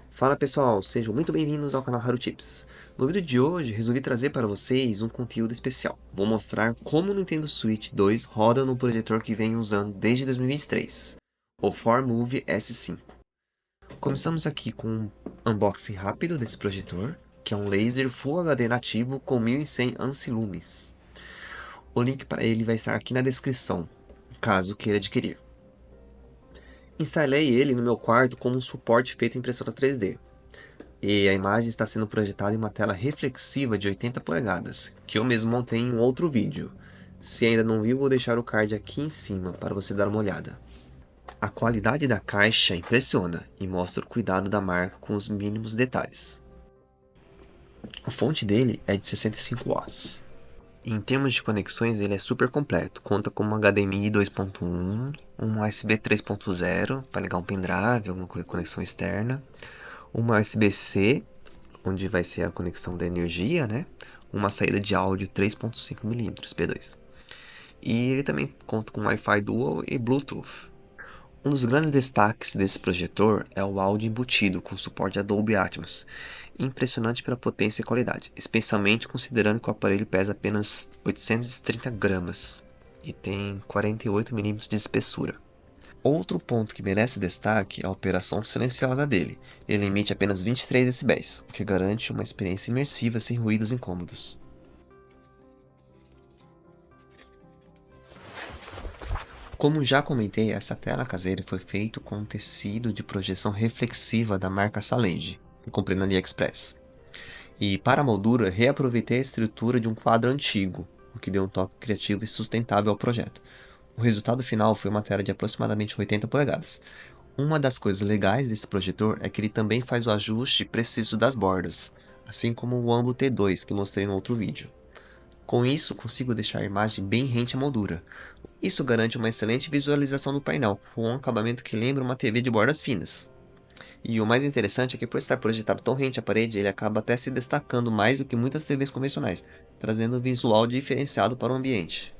Fala pessoal, sejam muito bem-vindos ao canal Haru Tips. No vídeo de hoje, resolvi trazer para vocês um conteúdo especial. Vou mostrar como o Nintendo Switch 2 roda no projetor que venho usando desde 2023, o 4Move S5. Começamos aqui com um unboxing rápido desse projetor, que é um laser Full HD nativo com 1100 ANSI lumes. O link para ele vai estar aqui na descrição, caso queira adquirir. Instalei ele no meu quarto como um suporte feito em impressora 3D. E a imagem está sendo projetada em uma tela reflexiva de 80 polegadas, que eu mesmo montei em um outro vídeo. Se ainda não viu, vou deixar o card aqui em cima para você dar uma olhada. A qualidade da caixa impressiona e mostra o cuidado da marca com os mínimos detalhes. A fonte dele é de 65 watts. Em termos de conexões, ele é super completo. Conta com uma HDMI 2.1, um USB 3.0 para ligar um pendrive, alguma conexão externa, uma USB-C, onde vai ser a conexão da energia, né? Uma saída de áudio 3.5mm P2. E ele também conta com Wi-Fi Dual e Bluetooth. Um dos grandes destaques desse projetor é o áudio embutido com suporte a Dolby Atmos, impressionante pela potência e qualidade, especialmente considerando que o aparelho pesa apenas 830 gramas e tem 48 mm de espessura. Outro ponto que merece destaque é a operação silenciosa dele. Ele emite apenas 23 decibéis, o que garante uma experiência imersiva sem ruídos incômodos. Como já comentei, essa tela caseira foi feita com um tecido de projeção reflexiva da marca Salange, que comprei na AliExpress. E para a moldura, reaproveitei a estrutura de um quadro antigo, o que deu um toque criativo e sustentável ao projeto. O resultado final foi uma tela de aproximadamente 80 polegadas. Uma das coisas legais desse projetor é que ele também faz o ajuste preciso das bordas, assim como o Ambo T2 que mostrei no outro vídeo. Com isso, consigo deixar a imagem bem rente à moldura. Isso garante uma excelente visualização do painel, com um acabamento que lembra uma TV de bordas finas. E o mais interessante é que por estar projetado tão rente à parede, ele acaba até se destacando mais do que muitas TVs convencionais, trazendo um visual diferenciado para o ambiente.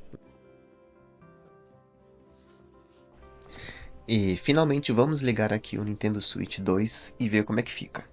E finalmente vamos ligar aqui o Nintendo Switch 2 e ver como é que fica.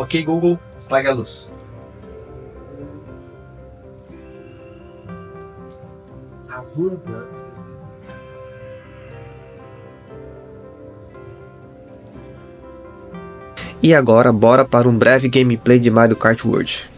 Ok, Google, apaga a luz. E agora, bora para um breve gameplay de Mario Kart World.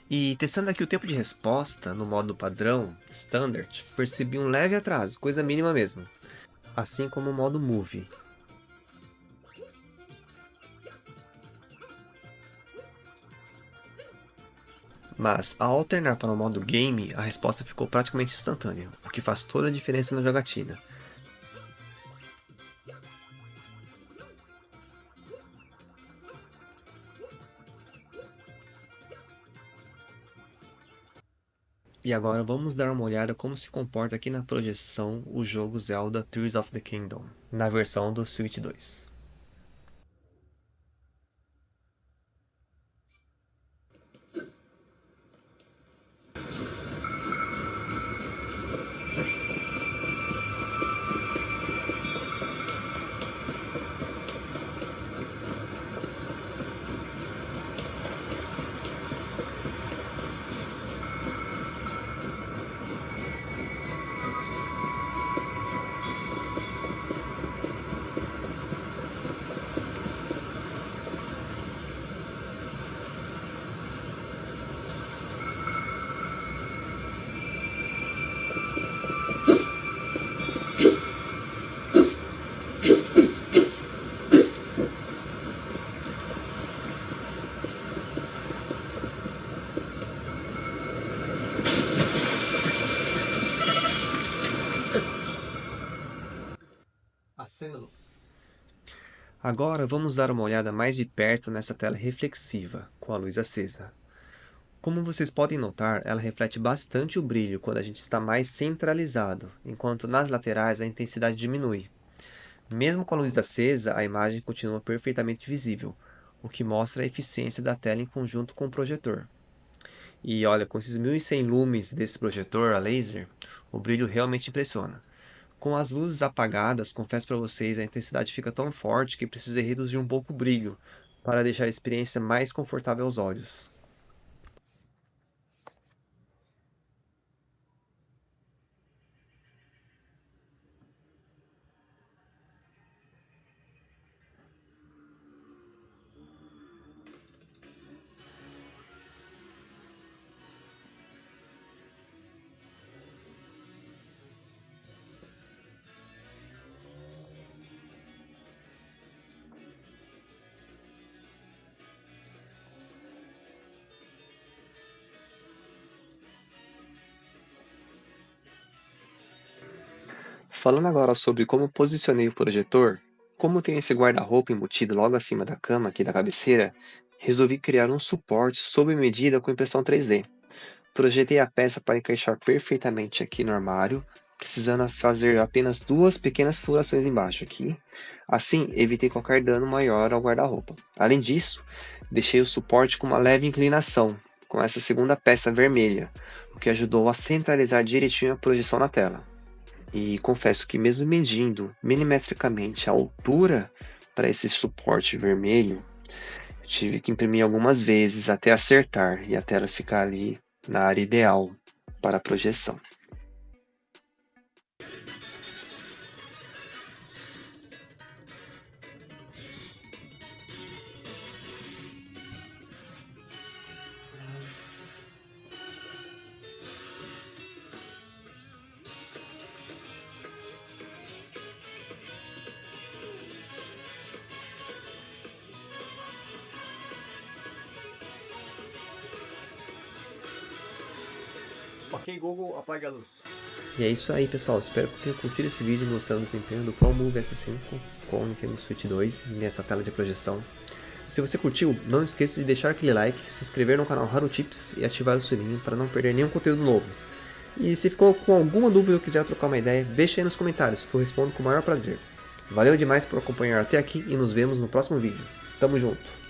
E testando aqui o tempo de resposta no modo padrão, Standard, percebi um leve atraso, coisa mínima mesmo, assim como o modo Movie. Mas, ao alternar para o modo Game, a resposta ficou praticamente instantânea, o que faz toda a diferença na jogatina. E agora vamos dar uma olhada como se comporta aqui na projeção o jogo Zelda Tears of the Kingdom, na versão do Switch 2. Agora vamos dar uma olhada mais de perto nessa tela reflexiva, com a luz acesa. Como vocês podem notar, ela reflete bastante o brilho quando a gente está mais centralizado, enquanto nas laterais a intensidade diminui. Mesmo com a luz acesa, a imagem continua perfeitamente visível, o que mostra a eficiência da tela em conjunto com o projetor. E olha, com esses 1100 lumes desse projetor a laser, o brilho realmente impressiona. Com as luzes apagadas, confesso para vocês, a intensidade fica tão forte que precisei reduzir um pouco o brilho, para deixar a experiência mais confortável aos olhos. Falando agora sobre como posicionei o projetor, como tem esse guarda-roupa embutido logo acima da cama aqui da cabeceira, resolvi criar um suporte sob medida com impressão 3D. Projetei a peça para encaixar perfeitamente aqui no armário, precisando fazer apenas duas pequenas furações embaixo aqui. Assim, evitei qualquer dano maior ao guarda-roupa. Além disso, deixei o suporte com uma leve inclinação, com essa segunda peça vermelha, o que ajudou a centralizar direitinho a projeção na tela. E confesso que mesmo medindo milimetricamente a altura para esse suporte vermelho, eu tive que imprimir algumas vezes até acertar e a tela ficar ali na área ideal para a projeção. Ok, Google, apague a luz. E é isso aí, pessoal. Espero que tenham curtido esse vídeo mostrando o desempenho do FlowMove S5 com o Nintendo Switch 2 nessa tela de projeção. Se você curtiu, não esqueça de deixar aquele like, se inscrever no canal HaruTips e ativar o sininho para não perder nenhum conteúdo novo. E se ficou com alguma dúvida ou quiser trocar uma ideia, deixa aí nos comentários que eu respondo com o maior prazer. Valeu demais por acompanhar até aqui e nos vemos no próximo vídeo. Tamo junto!